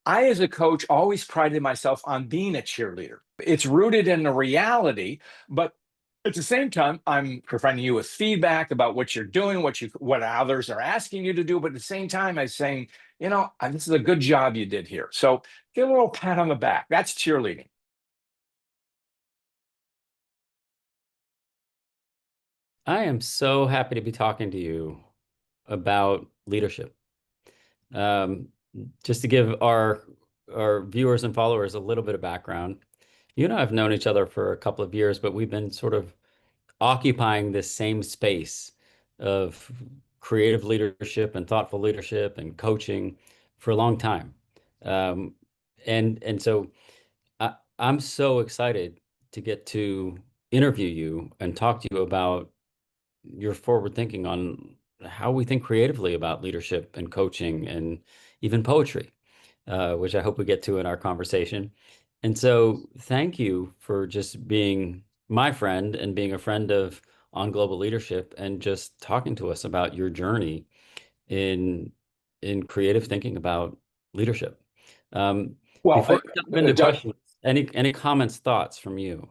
I, as a coach, always prided myself on being a cheerleader. It's rooted in the reality, but at the same time, I'm providing you with feedback about what you're doing, what others are asking you to do. But at the same time, I'm saying, this is a good job you did here. So get a little pat on the back. That's cheerleading. I am so happy to be talking to you about leadership. Um, just to give our viewers and followers a little bit of background, you and I have known each other for a couple of years, but we've been sort of occupying this same space of creative leadership and thoughtful leadership and coaching for a long time. Um, and so I'm so excited to get to interview you and talk to you about your forward thinking on how we think creatively about leadership and coaching and even poetry, which I hope we get to in our conversation. And so, thank you for just being my friend and being a friend of On Global Leadership and just talking to us about your journey in creative thinking about leadership. Um, Well, Before I dive into Doug, questions, any comments, thoughts from you?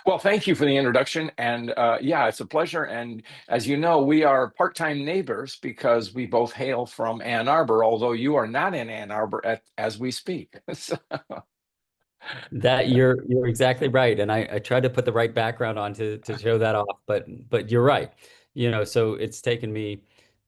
well, thank you for the introduction. And yeah, it's a pleasure. And as you know, we are part-time neighbors because we both hail from Ann Arbor, although you are not in Ann Arbor as we speak. So, That you're exactly right, and I tried to put the right background on to show that off, but you're right. So it's taken me,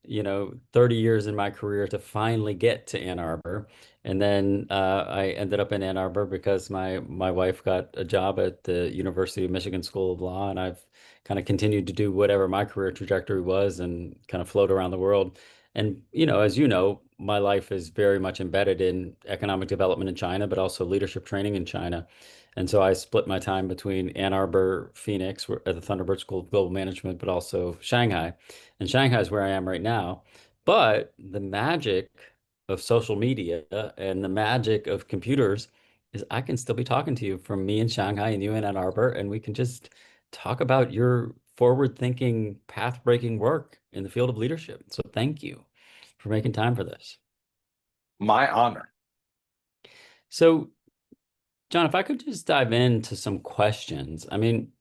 30 years in my career to finally get to Ann Arbor, and then I ended up in Ann Arbor because my wife got a job at the University of Michigan School of Law, and I've kind of continued to do whatever my career trajectory was, and kind of float around the world. And, as you know, my life is very much embedded in economic development in China, but also leadership training in China. And so I split my time between Ann Arbor, Phoenix, at the Thunderbird School of Global Management, but also Shanghai. And Shanghai is where I am right now. But the magic of social media and the magic of computers is I can still be talking to you from me in Shanghai and you in Ann Arbor, and we can just talk about your forward-thinking, path-breaking work in the field of leadership. So thank you for making time for this. my honor. So, John, if I could just dive into some questions. I mean,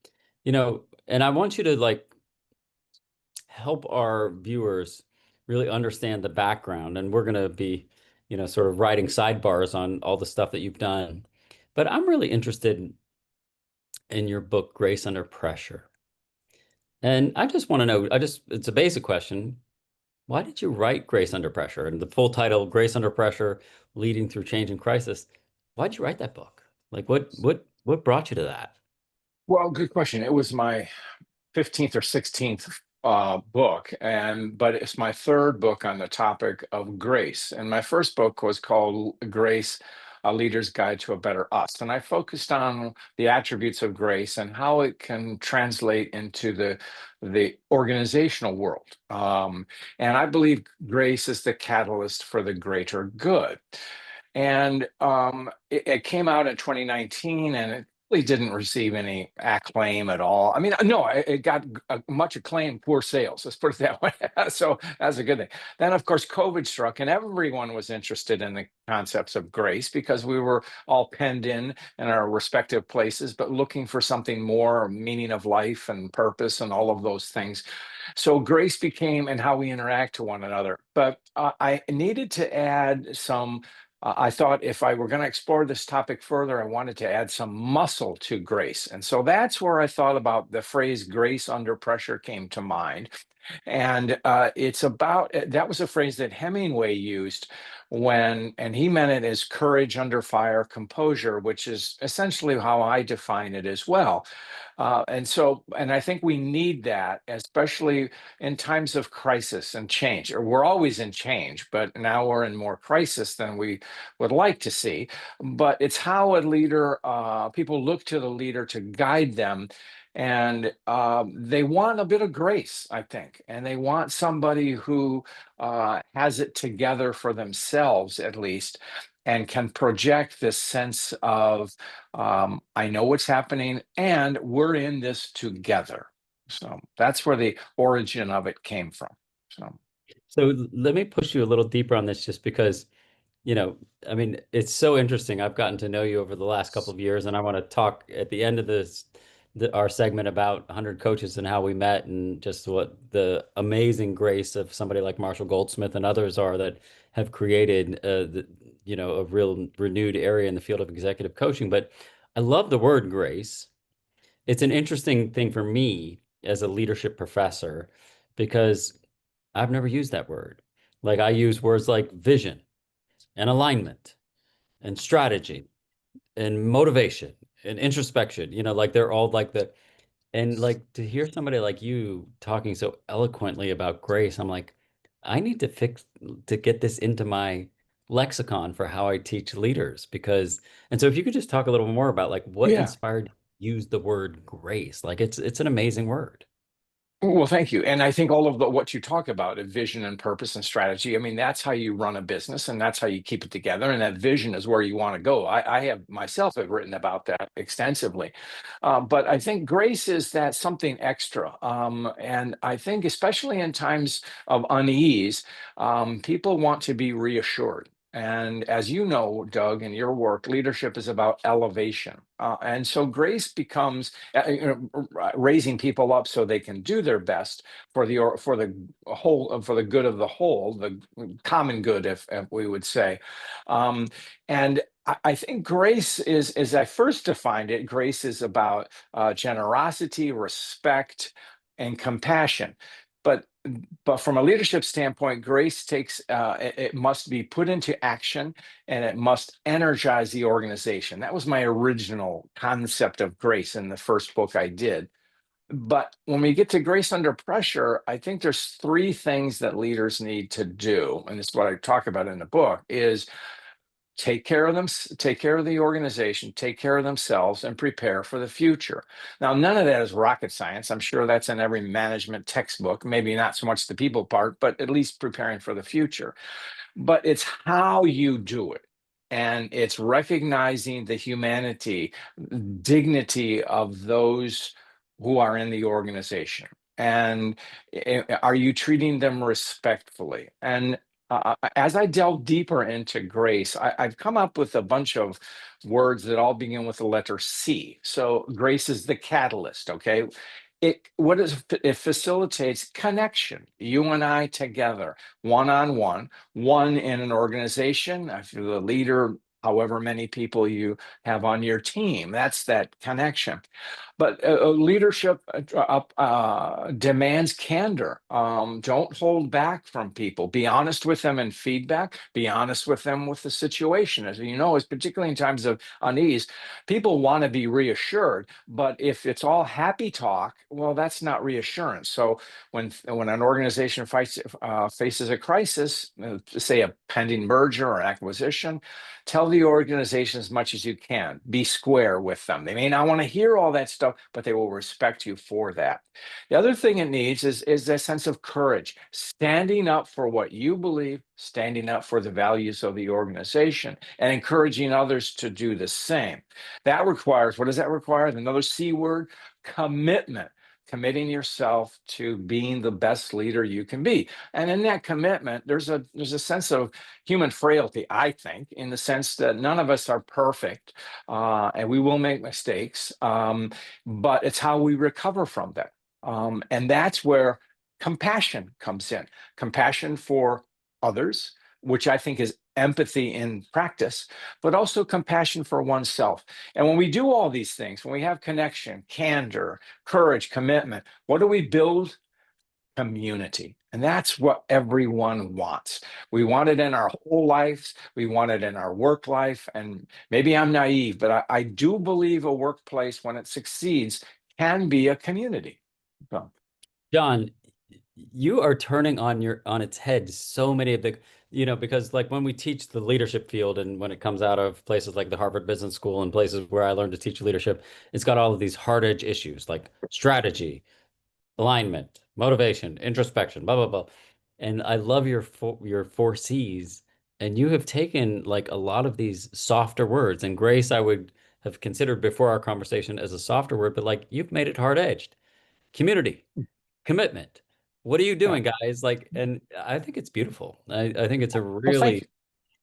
and I want you to help our viewers really understand the background. And we're going to be, sort of writing sidebars on all the stuff that you've done. But I'm really interested in your book, Grace Under Pressure. And I just want to know, it's a basic question. Why did you write Grace Under Pressure? And the full title, Grace Under Pressure, Leading Through Change and Crisis. Why'd you write that book? Like what brought you to that? Well, good question. It was my 15th or 16th book, but it's my third book on the topic of grace. And my first book was called Grace, A Leader's Guide to a Better Us. And I focused on the attributes of grace and how it can translate into the organizational world. And I believe grace is the catalyst for the greater good. And it came out in 2019, and it really didn't receive any acclaim at all. I mean, no, it got much acclaim, poor sales. Let's put it that way. So that's a good thing. Then, of course, COVID struck, and everyone was interested in the concepts of grace because we were all penned in our respective places, but looking for something more, meaning of life and purpose and all of those things. So grace became and how we interact to one another. But I needed to add some. I thought if I were going to explore this topic further, I wanted to add some muscle to grace. And so that's where I thought about the phrase grace under pressure came to mind. And it's about that was a phrase that Hemingway used and he meant it as courage under fire, composure, which is essentially how I define it as well. And I think we need that, especially in times of crisis and change. Or we're always in change, but now we're in more crisis than we would like to see. But it's how a leader, people look to the leader to guide them, and they want a bit of grace, I think, and they want somebody who has it together for themselves, at least, and can project this sense of I know what's happening, and we're in this together. So that's where the origin of it came from. So So let me push you a little deeper on this just because you know, I mean, it's so interesting. I've gotten to know you over the last couple of years, and I want to talk at the end of our segment about 100 coaches and how we met, and just what the amazing grace of somebody like Marshall Goldsmith and others are that have created, a real renewed area in the field of executive coaching. But I love the word grace. It's an interesting thing for me as a leadership professor because I've never used that word. Like I use words like vision and alignment and strategy and motivation and introspection, like they're all like and like to hear somebody like you talking so eloquently about grace, I'm like, I need to get this into my lexicon for how I teach leaders and so if you could just talk a little more about like what Yeah. inspired you to use the word grace, like it's an amazing word. Well, thank you. And I think all of what you talk about, vision and purpose and strategy, I mean, that's how you run a business and that's how you keep it together. And that vision is where you want to go. I have myself have written about that extensively. But I think grace is that something extra. And I think, especially in times of unease, people want to be reassured. And as you know, Doug, in your work, leadership is about elevation. And so grace becomes raising people up so they can do their best for the whole, for the good of the whole, the common good, if we would say. And I think grace is, as I first defined it, grace is about generosity, respect, and compassion. But from a leadership standpoint, grace takes it must be put into action and it must energize the organization. That was my original concept of grace in the first book I did. But when we get to grace under pressure, I think there's three things that leaders need to do, and this is what I talk about in the book, is take care of them, take care of the organization, take care of themselves, and prepare for the future. Now, none of that is rocket science. I'm sure that's in every management textbook, maybe not so much the people part, but at least preparing for the future. But it's how you do it. And it's recognizing the humanity, dignity of those who are in the organization. And are you treating them respectfully? And as I delve deeper into grace, I've come up with a bunch of words that all begin with the letter C. So grace is the catalyst, okay? It facilitates connection, you and I together, one on one, one in an organization. If you're the leader, however many people you have on your team, that's that connection. But leadership demands candor. Don't hold back from people. Be honest with them in feedback. Be honest with them with the situation. As you know, is particularly in times of unease, people want to be reassured. But if it's all happy talk, well, that's not reassurance. So when an organization faces a crisis, say a pending merger or acquisition, tell the organization as much as you can. Be square with them. They may not want to hear all that stuff, but they will respect you for that. The other thing it needs is a sense of courage, standing up for what you believe, standing up for the values of the organization, and encouraging others to do the same. That requires, what does that require? Another C word, commitment. Committing yourself to being the best leader you can be. And in that commitment, there's a sense of human frailty, I think, in the sense that none of us are perfect, and we will make mistakes, but it's how we recover from that. And that's where compassion comes in, compassion for others, which I think is empathy in practice, but also compassion for oneself. And when we do all these things, when we have connection, candor, courage, commitment, what do we build? Community. And that's what everyone wants. We want it in our whole lives. We want it in our work life. And maybe I'm naive, but I do believe a workplace, when it succeeds, can be a community. So, John, you are turning on its head so many of because like when we teach the leadership field and when it comes out of places like the Harvard Business School and places where I learned to teach leadership, it's got all of these hard edge issues like strategy, alignment, motivation, introspection, blah blah blah. And I love your four C's. And you have taken like a lot of these softer words, and grace I would have considered before our conversation as a softer word, but like you've made it hard edged. Community, commitment. What are you yeah. doing, guys? Like, and I think it's beautiful. I think it's a Well, thank really you.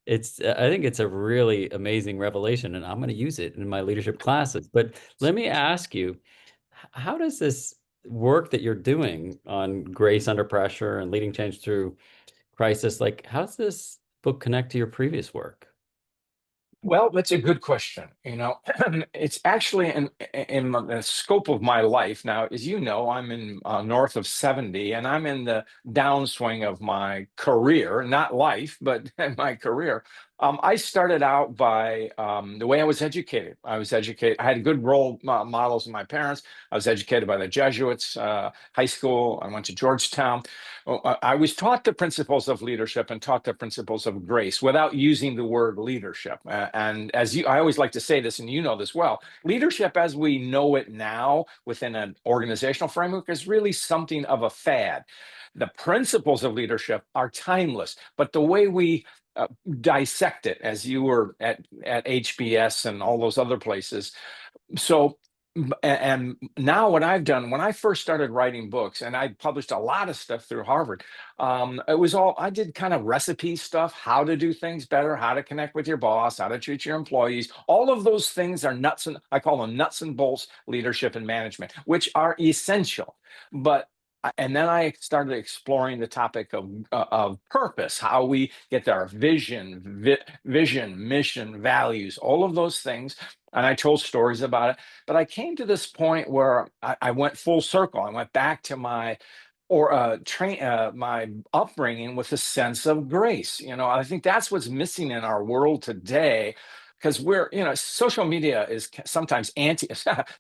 I think it's a really amazing revelation, and I'm going to use it in my leadership classes. But let me ask you, how does this work that you're doing on grace under pressure and leading change through crisis, like, how does this book connect to your previous work? Well, that's a good question. It's actually in the scope of my life now. As you know, I'm in north of 70, and I'm in the downswing of my career, not life, but my career. I started out by the way I was educated. I was educated. I had good role models in my parents. I was educated by the Jesuits, high school. I went to Georgetown. I was taught the principles of leadership and taught the principles of grace without using the word leadership. And I always like to say this, and you know this well, leadership as we know it now within an organizational framework is really something of a fad. The principles of leadership are timeless, but the way we dissect it, as you were at HBS and all those other places, so and now what I've done when I first started writing books, and I published a lot of stuff through Harvard, it was all I did kind of recipe stuff, how to do things better, how to connect with your boss, how to treat your employees. All of those things are nuts, and I call them nuts and bolts leadership and management, which are essential. But and then I started exploring the topic of purpose, how we get our vision, mission, values, all of those things. And I told stories about it. But I came to this point where I went full circle. I went back to my upbringing with a sense of grace. I think that's what's missing in our world today, because social media is sometimes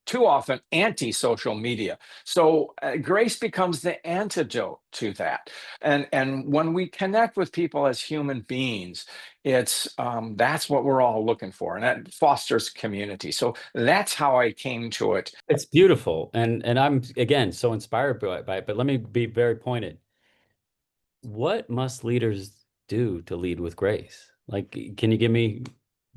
too often anti-social media. So grace becomes the antidote to that. And when we connect with people as human beings, it's that's what we're all looking for, and that fosters community. So that's how I came to it. It's beautiful, and I'm again so inspired by it. But let me be very pointed. What must leaders do to lead with grace? Like, can you give me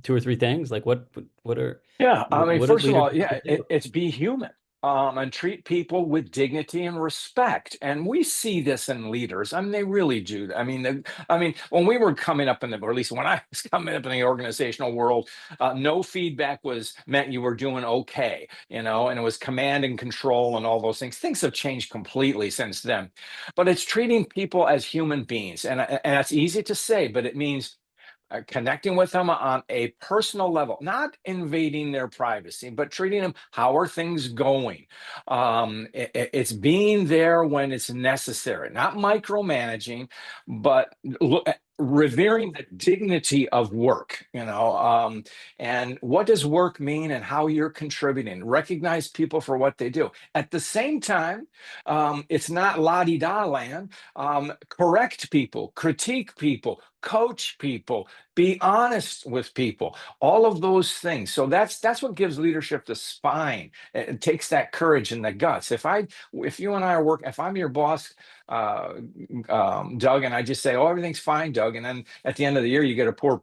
two or three things? Like, what are Yeah, I mean, what do first of leaders all, need yeah, to do? it's be human, and treat people with dignity and respect. And we see this in leaders. I mean, they really do. I mean, when we were coming up or at least when I was coming up in the organizational world, no feedback was meant you were doing okay, and it was command and control and all those things. Things have changed completely since then, but it's treating people as human beings, and that's easy to say, but it means connecting with them on a personal level, not invading their privacy, but treating them, how are things going? It's being there when it's necessary, not micromanaging, but revering the dignity of work, and what does work mean and how you're contributing. Recognize people for what they do. At the same time, it's not la-di-da land. Correct people, critique people, coach people, be honest with people, all of those things. So that's what gives leadership the spine. It takes that courage and the guts. If you and I are working, if I'm your boss, uh, Doug, and I just say, oh, everything's fine, Doug, and then at the end of the year you get a poor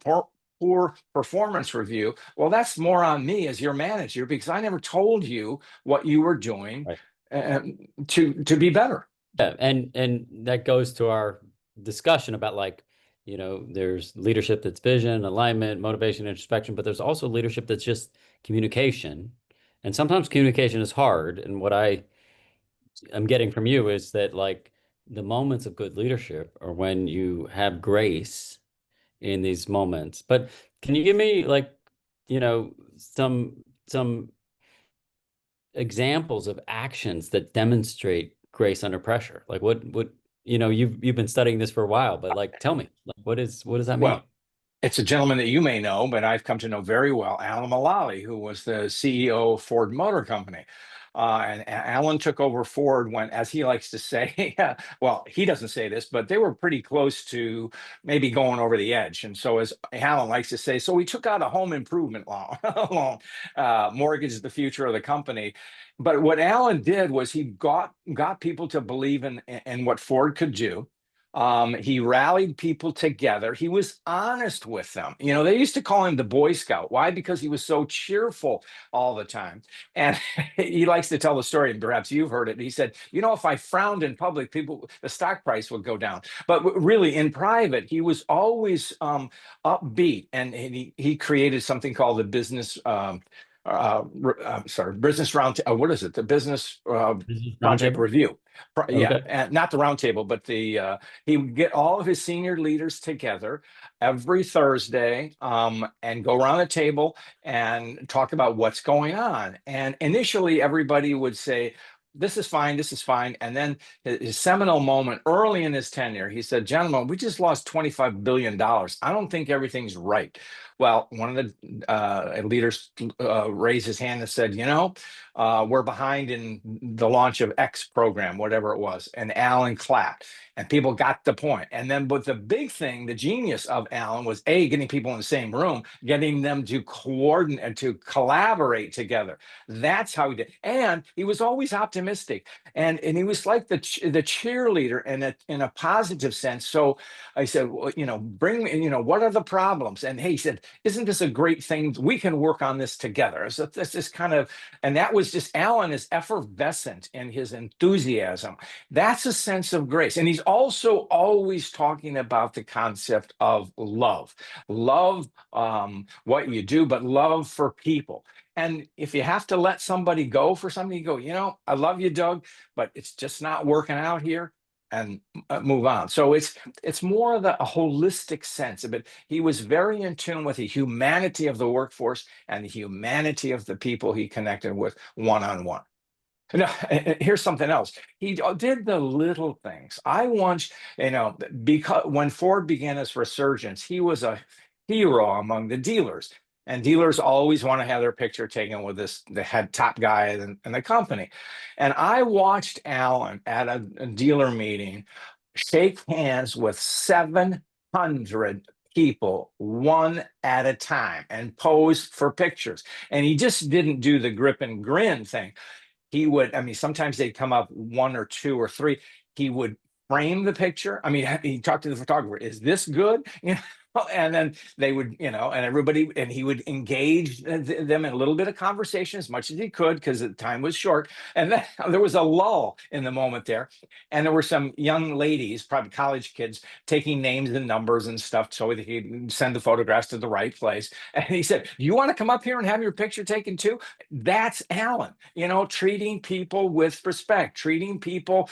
performance review. Well, that's more on me as your manager, because I never told you what you were doing Right. to be better. Yeah, and that goes to our discussion about, like, there's leadership that's vision, alignment, motivation, introspection, but there's also leadership that's just communication. And sometimes communication is hard. And what I'm getting from you is that, like, the moments of good leadership are when you have grace in these moments. But can you give me, like, some examples of actions that demonstrate grace under pressure? Like, what you've been studying this for a while, but, like, tell me, like, what does that mean? Well, it's a gentleman that you may know, but I've come to know very well, Alan Mulally, who was the CEO of Ford Motor Company. And Alan took over Ford when, as he likes to say, well, he doesn't say this, but they were pretty close to maybe going over the edge. And so, as Alan likes to say, so we took out a home improvement loan, mortgaged the future of the company. But what Alan did was he got people to believe in what Ford could do. He rallied people together. He was honest with them. You know, they used to call him the Boy Scout. Why? Because he was so cheerful all the time. And he likes to tell the story, and perhaps you've heard it. He said, you know, if I frowned in public, people, the stock price would go down. But really, in private, he was always upbeat, and he created something called the business. Sorry, business round. What is it? The business Business project roundtable. review. Yeah, Okay. and not the roundtable, but the he would get all of his senior leaders together every Thursday, and go around the table and talk about what's going on. And initially, everybody would say, "This is fine, this is fine." And then his seminal moment early in his tenure, he said, "Gentlemen, we just lost $25 billion. I don't think everything's right." Well, one of the leaders raised his hand and said, "You know, we're behind in the launch of X program, whatever it was." And Alan clapped, and people got the point. And then, but the big thing, the genius of Alan was A, getting people in the same room, getting them to coordinate and to collaborate together. That's how he did. And he was always optimistic. And he was like the cheerleader in a positive sense. So I said, well, you know, bring me, you know, what are the problems? And he said, isn't this a great thing? We can work on this together. So this is kind of, and that was just Alan is effervescent in his enthusiasm. That's a sense of grace. And he's also always talking about the concept of love, love, what you do, but love for people. And if you have to let somebody go for something, you go, you know, I love you, Doug, but it's just not working out here, and move on. So it's more of a holistic sense of it. He was very in tune with the humanity of the workforce and the humanity of the people he connected with one on one. Now, and here's something else. He did the little things. I once, you know, because when Ford began its resurgence, he was a hero among the dealers. And dealers always want to have their picture taken with the head top guy in the company. And I watched Alan at a dealer meeting shake hands with 700 people one at a time and pose for pictures. And he just didn't do the grip and grin thing. He would, I mean, sometimes they'd come up one or two or three. He would frame the picture. I mean, he talked to the photographer, is this good? You know, and then they would, you know, and everybody, and he would engage them in a little bit of conversation as much as he could because the time was short. And then there was a lull in the moment there. And there were some young ladies, probably college kids, taking names and numbers and stuff so that he'd send the photographs to the right place. And he said, you want to come up here and have your picture taken too? That's Alan, you know, treating people with respect, treating people.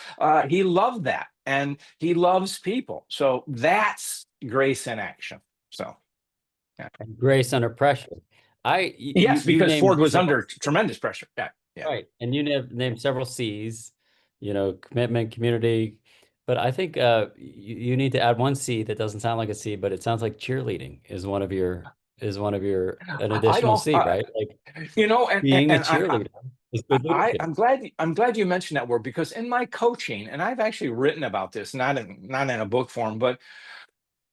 He loved that, and he loves people. So that's grace in action. So, yeah. Grace under pressure. Yes, You because named Ford was several, under tremendous pressure. Yeah, yeah. right, and you named several C's, you know, commitment, community, but I think you need to add one C that doesn't sound like a C, but it sounds like cheerleading is one of your an I additional don't, C, right? Like you know, being a and cheerleader is good leadership. I'm glad you mentioned that word because in my coaching, and I've actually written about this, not in a book form, but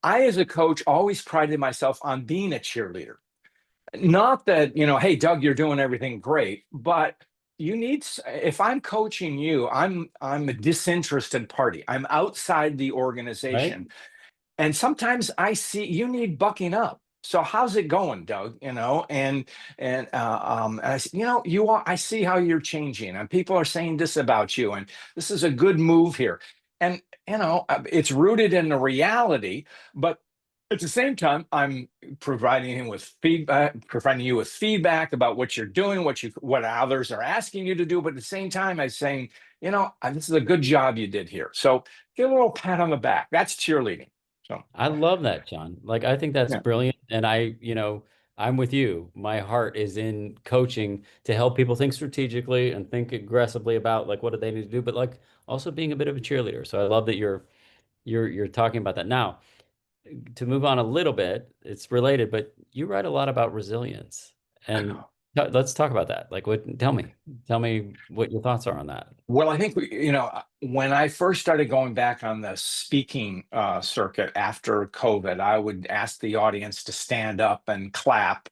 I, as a coach, always prided myself on being a cheerleader. Not that, you know, hey, Doug, you're doing everything great, but you need, if I'm coaching you, I'm a disinterested party. I'm outside the Right? organization. And sometimes I see you need bucking up. So how's it going, Doug? You know, and I, you know, you are. I see how you're changing, and people are saying this about you, and this is a good move here. And you know, it's rooted in the reality, but at the same time, I'm providing him with feedback, providing you with feedback about what you're doing, what others are asking you to do. But at the same time, I'm saying, you know, this is a good job you did here. So get a little pat on the back. That's cheerleading. So I love that, John. Like, I think that's yeah, brilliant. And you know, I'm with you. My heart is in coaching to help people think strategically and think aggressively about like what do they need to do, but like also being a bit of a cheerleader. So I love that you're talking about that. Now, to move on a little bit, it's related, but you write a lot about resilience. I And know. let's talk about that. Like, what, tell me. Tell me what your thoughts are on that. Well, I think when I first started going back on the speaking circuit after COVID, I would ask the audience to stand up and clap,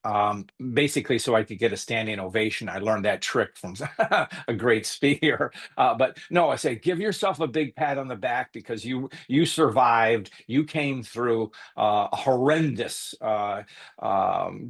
basically so I could get a standing ovation. I learned that trick from a great speaker. But no, I say give yourself a big pat on the back because you survived. You came through a horrendous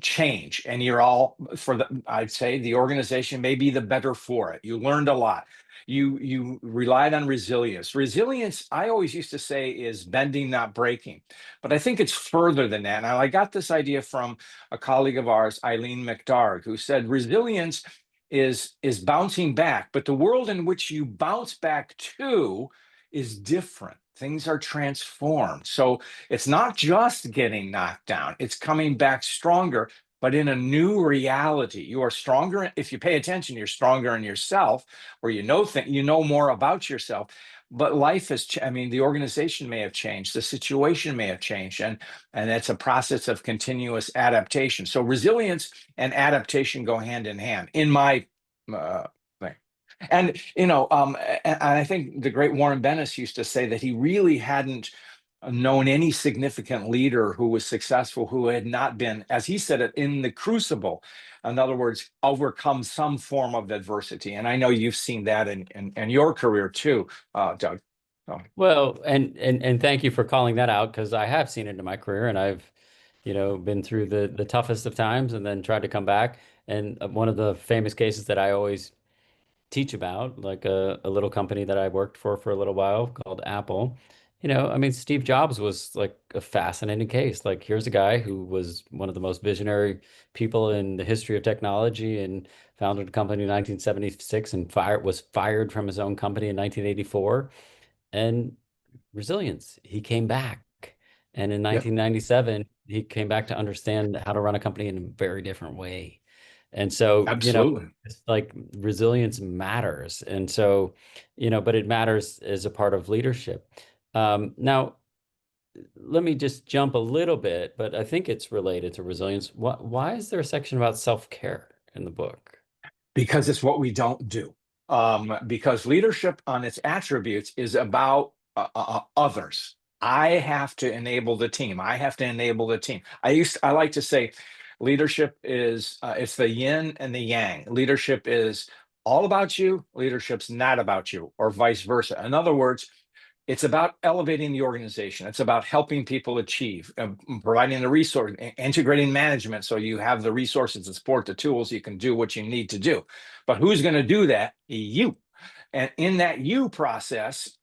change, and you're all for the. I'd say the organization may be the better for it. You learned a lot. You relied on resilience. Resilience, I always used to say, is bending, not breaking. But I think it's further than that. Now, I got this idea from a colleague of ours, Eileen McDarg, who said resilience is bouncing back, but the world in which you bounce back to is different. Things are transformed. So it's not just getting knocked down, it's coming back stronger, but in a new reality. You are stronger. If you pay attention, you're stronger in yourself, or you know more about yourself. But life has, I mean, the organization may have changed, the situation may have changed, and it's a process of continuous adaptation. So resilience and adaptation go hand in hand, in my thing. And and I think the great Warren Bennis used to say that he really hadn't known any significant leader who was successful who had not been, as he said it, in the crucible. In other words, overcome some form of adversity. And I know you've seen that in your career too, Doug. So, Well, and thank you for calling that out because I have seen it in my career and I've, been through the toughest of times and then tried to come back. And one of the famous cases that I always teach about, like a little company that I worked for a little while called Apple. I mean, Steve Jobs was like a fascinating case. Like, here's a guy who was one of the most visionary people in the history of technology and founded a company in 1976 and was fired from his own company in 1984. And resilience, he came back. And in yep, 1997, he came back to understand how to run a company in a very different way. And so, absolutely. it's like resilience matters. And so, but it matters as a part of leadership. Now, let me just jump a little bit, but I think it's related to resilience. Why is there a section about self-care in the book? Because it's what we don't do. Because leadership on its attributes is about others. I have to enable the team. I have to enable the team. I like to say leadership is it's the yin and the yang. Leadership is all about you, leadership's not about you, or vice versa. In other words, it's about elevating the organization. It's about helping people achieve, providing the resource, integrating management so you have the resources to support the tools you can do what you need to do. But who's going to do that? You. And in that you process,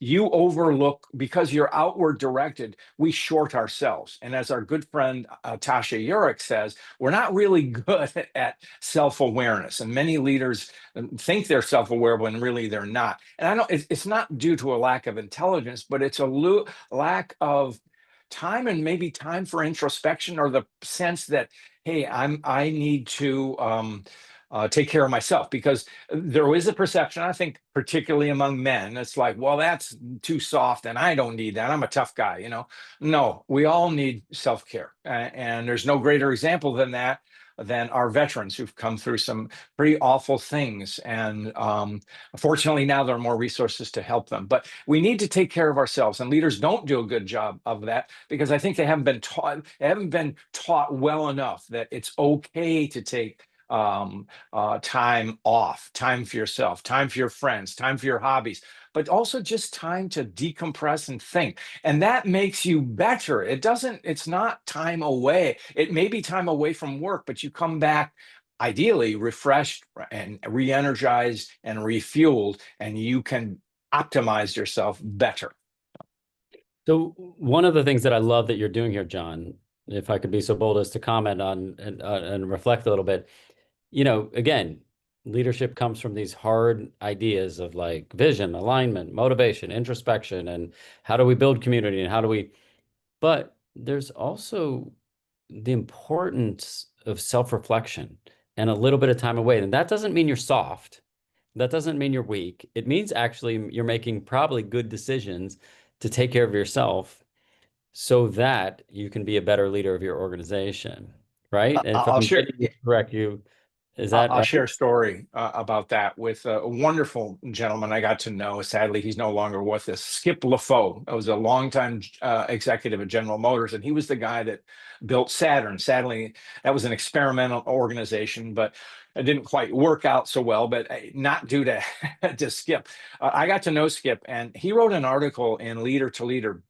you overlook, because you're outward directed, we short ourselves. And as our good friend Tasha Eurich says, we're not really good at self-awareness. And many leaders think they're self-aware when really they're not. And I know it's not due to a lack of intelligence, but it's a lack of time, and maybe time for introspection, or the sense that, hey, I need to take care of myself, because there is a perception, I think, particularly among men, it's like, well, that's too soft and I don't need that. I'm a tough guy, No, we all need self-care. And there's no greater example than that than our veterans who've come through some pretty awful things. And fortunately, now there are more resources to help them. But we need to take care of ourselves. And leaders don't do a good job of that because I think they haven't been taught well enough that it's okay to take time off, time for yourself, time for your friends, time for your hobbies, but also just time to decompress and think. And that makes you better. It's not time away. It may be time away from work, but you come back ideally refreshed and re-energized and refueled, and you can optimize yourself better. So one of the things that I love that you're doing here, John, if I could be so bold as to comment on and reflect a little bit, again, leadership comes from these hard ideas of like vision, alignment, motivation, introspection, and how do we build community and but there's also the importance of self-reflection and a little bit of time away. And that doesn't mean you're soft. That doesn't mean you're weak. It means actually you're making probably good decisions to take care of yourself so that you can be a better leader of your organization, right? And if I'll I'm share. getting this correct, Is I'll, that I'll right? share a story about that with a wonderful gentleman I got to know. Sadly, he's no longer with us. Skip LaFoe. I was a longtime executive at General Motors, and he was the guy that built Saturn. Sadly, that was an experimental organization, but it didn't quite work out so well. But not due to to Skip. I got to know Skip, and he wrote an article in Leader to Leader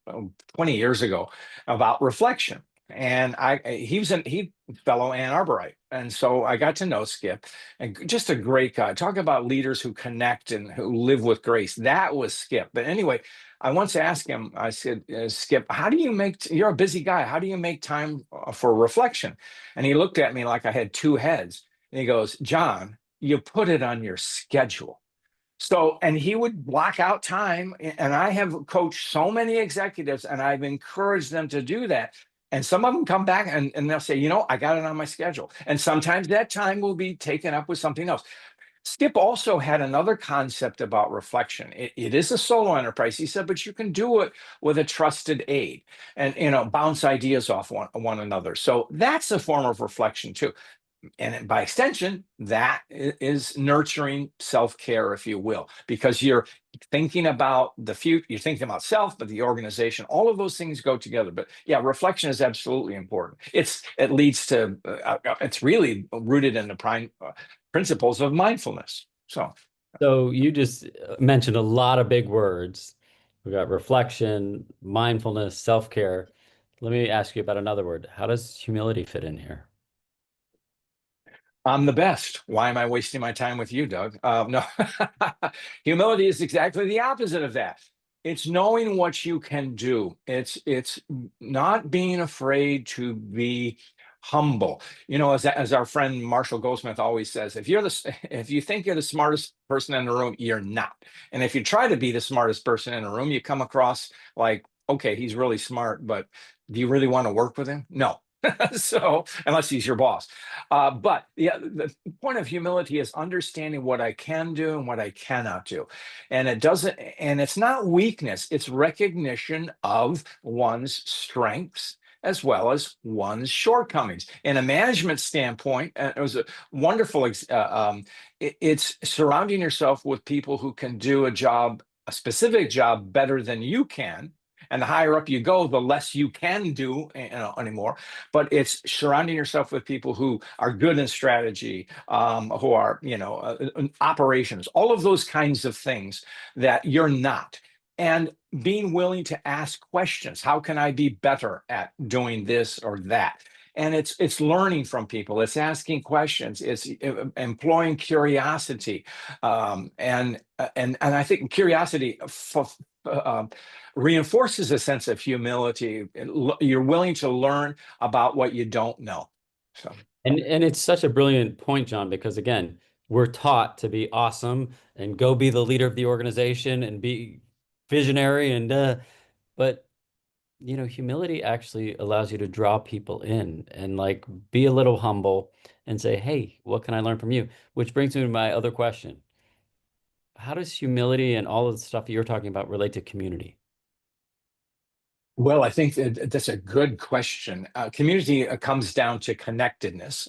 20 years ago about reflection. And he was he fellow Ann Arborite. And so I got to know Skip, and just a great guy. Talk about leaders who connect and who live with grace. That was Skip. But anyway, I once asked him, I said, Skip, how do you make, you're a busy guy. How do you make time for reflection? And he looked at me like I had two heads. And he goes, John, you put it on your schedule. So, and he would block out time. And I have coached so many executives and I've encouraged them to do that. And some of them come back and they'll say, I got it on my schedule. And sometimes that time will be taken up with something else. Skip also had another concept about reflection. It is a solo enterprise, he said, but you can do it with a trusted aid and, bounce ideas off one another. So that's a form of reflection too. And by extension, that is nurturing self-care, if you will, because you're thinking about the future, you're thinking about self, but the organization, all of those things go together. But yeah, reflection is absolutely important. It leads to it's really rooted in the prime principles of mindfulness. So you just mentioned a lot of big words. We got reflection, mindfulness, self-care. Let me ask you about another word. How does humility fit in here? I'm the best. Why am I wasting my time with you, Doug? No, humility is exactly the opposite of that. It's knowing what you can do. It's not being afraid to be humble. As our friend Marshall Goldsmith always says, if you think you're the smartest person in the room, you're not. And if you try to be the smartest person in the room, you come across like, okay, he's really smart, but do you really want to work with him? No. So unless he's your boss. But yeah, the point of humility is understanding what I can do and what I cannot do. And it's not weakness, it's recognition of one's strengths as well as one's shortcomings. In a management standpoint, it was a wonderful, it's surrounding yourself with people who can do a specific job better than you can. And the higher up you go, the less you can do anymore. But it's surrounding yourself with people who are good in strategy, who are, operations, all of those kinds of things that you're not. And being willing to ask questions. How can I be better at doing this or that? And it's learning from people. It's asking questions. It's employing curiosity, and I think curiosity reinforces a sense of humility. You're willing to learn about what you don't know. So, And it's such a brilliant point, John, because again, we're taught to be awesome and go be the leader of the organization and be visionary but humility actually allows you to draw people in and like be a little humble and say, "Hey, what can I learn from you?" Which brings me to my other question. How does humility and all of the stuff you're talking about relate to community? well, I think that's a good question. Community comes down to connectedness,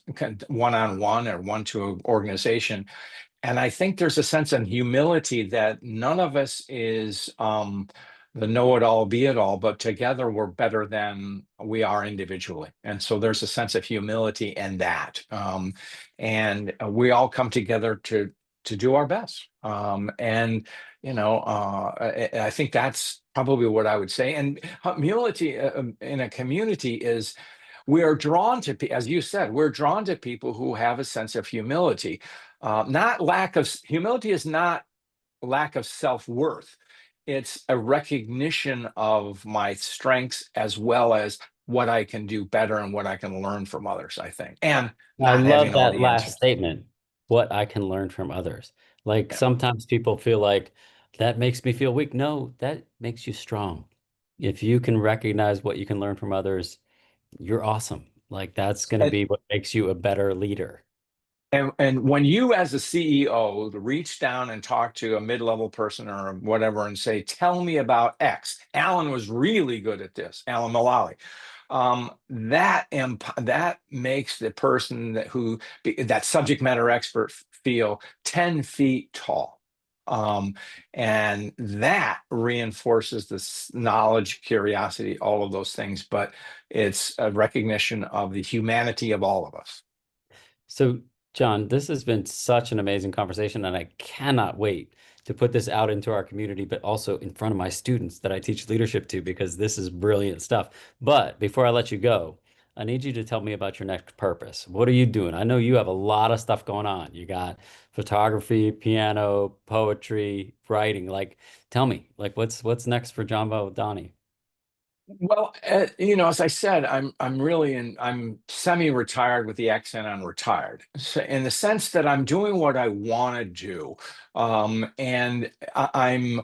one on one or one to an organization. And I think there's a sense of humility that none of us is the know-it-all, be-it-all, but together we're better than we are individually. And so there's a sense of humility in that. And we all come together to do our best. And I think that's probably what I would say. And humility in a community is we are drawn to, as you said, we're drawn to people who have a sense of humility. Not lack of humility is not lack of self-worth. It's a recognition of my strengths as well as what I can do better and what I can learn from others, I think, and I not love having all that the last answers. statement, what I can learn from others. Like Yeah. sometimes people feel like that makes me feel weak. No, that makes you strong. If you can recognize what you can learn from others, you're awesome. Like that's going to And, be what makes you a better leader. and when you, as a CEO, reach down and talk to a mid-level person or whatever and say, "Tell me about X." Alan was really good at this, Alan Mulally. That makes the person that subject matter expert feel 10 feet tall. Um, and that reinforces this knowledge, curiosity, all of those things. But it's a recognition of the humanity of all of us. So, John, this has been such an amazing conversation, and I cannot wait to put this out into our community, but also in front of my students that I teach leadership to, because this is brilliant stuff. But before I let you go, I need you to tell me about your next purpose. What are you doing? I know you have a lot of stuff going on. You got photography, piano, poetry, writing. Like, tell me, like, what's next for John Baldoni? Well, as I said, I'm semi-retired with the accent on retired, so in the sense that I'm doing what I want to do, and I'm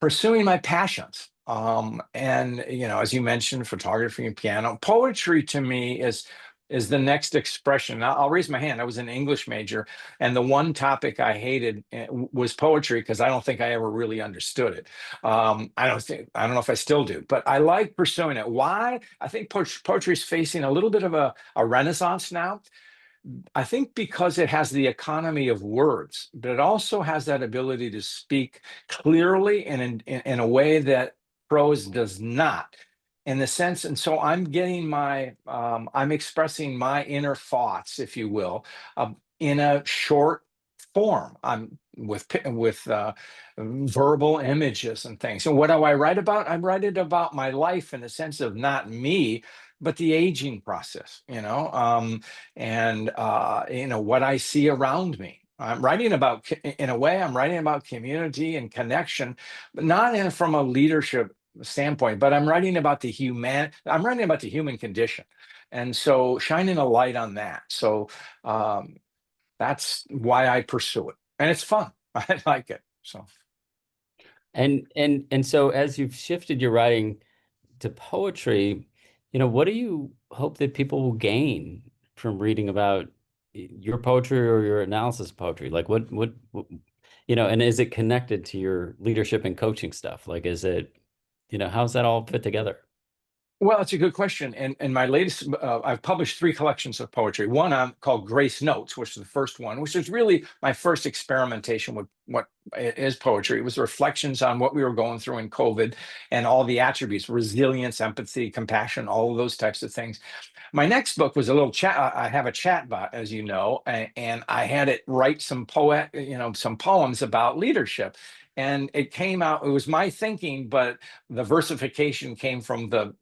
pursuing my passions. And as you mentioned, photography and piano, poetry to me is the next expression. I'll raise my hand. I was an English major, and the one topic I hated was poetry because I don't think I ever really understood it. I don't know if I still do, but I like pursuing it. Why? I think poetry is facing a little bit of a renaissance now. I think because it has the economy of words, but it also has that ability to speak clearly and in a way that prose does not. In the sense, and so I'm expressing my inner thoughts, if you will, in a short form. I'm with verbal images and things. So what do I write about? I'm writing about my life in the sense of not me, but the aging process. And what I see around me. In a way, I'm writing about community and connection, but not from a leadership standpoint, but I'm writing about the human condition. And so shining a light on that. So um, that's why I pursue it. And it's fun. I like it. So. And so as you've shifted your writing to poetry, what do you hope that people will gain from reading about your poetry or your analysis of poetry? Like and is it connected to your leadership and coaching stuff? Like, how's that all fit together? Well, it's a good question. And my latest, I've published three collections of poetry. One called Grace Notes, which is the first one, which is really my first experimentation with what is poetry. It was reflections on what we were going through in COVID and all the attributes, resilience, empathy, compassion, all of those types of things. My next book was a little chat. I have a chat bot, as you know, and I had it write some poems about leadership. And it came out. It was my thinking, but the versification came from the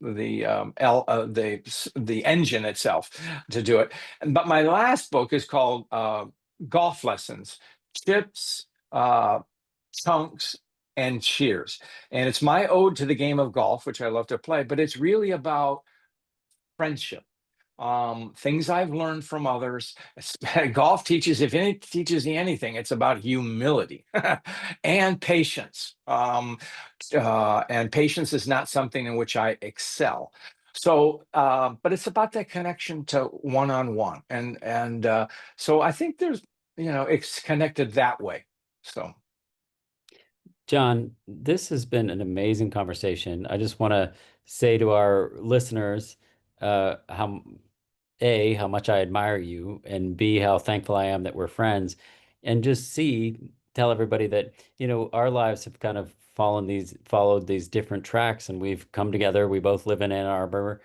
engine itself to do it. But my last book is called Golf Lessons, Chips, uh, Chunks, and Cheers. And it's my ode to the game of golf, which I love to play. But it's really about friendship, things I've learned from others. Golf teaches, if it teaches you anything, it's about humility and patience. And patience is not something in which I excel. So, but it's about that connection to one-on-one, and so I think it's connected that way. So. John, this has been an amazing conversation. I just want to say to our listeners, how A, how much I admire you, and B, how thankful I am that we're friends. And just C, tell everybody that, our lives have kind of followed these different tracks, and we've come together. We both live in Ann Arbor,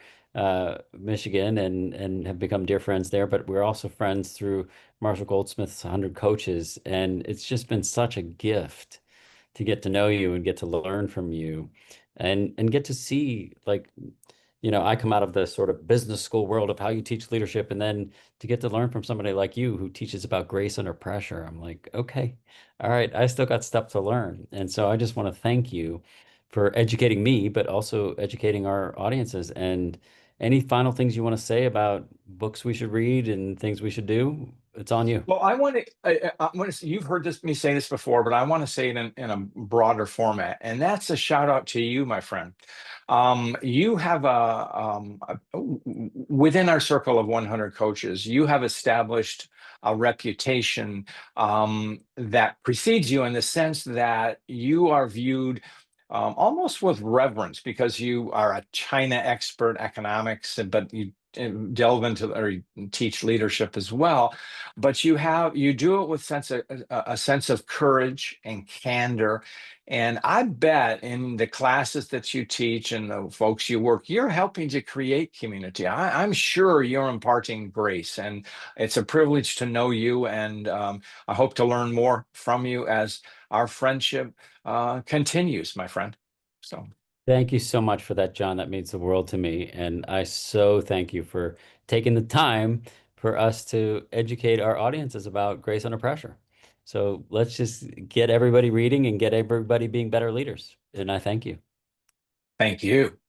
Michigan, and have become dear friends there, but we're also friends through Marshall Goldsmith's 100 Coaches. And it's just been such a gift to get to know you and get to learn from you and get to see, like, I come out of the sort of business school world of how you teach leadership, and then to get to learn from somebody like you who teaches about grace under pressure. I'm like, okay, all right, I still got stuff to learn. And so I just want to thank you for educating me, but also educating our audiences. And any final things you want to say about books we should read and things we should do? It's on you. Well, I want to. You've heard me say this before, but I want to say it in a broader format, and that's a shout out to you, my friend. You have within our circle of 100 coaches, you have established a reputation that precedes you in the sense that you are viewed almost with reverence, because you are a China expert, economics, but you delve into or you teach leadership as well. But you do it with a sense of courage and candor. And I bet in the classes that you teach and the folks you work, you're helping to create community. I'm sure you're imparting grace, and it's a privilege to know you. And I hope to learn more from you as our friendship continues, my friend. So Thank you so much for that, John. That means the world to me. And I so thank you for taking the time for us to educate our audiences about grace under pressure. So let's just get everybody reading and get everybody being better leaders. And I thank you. thank you.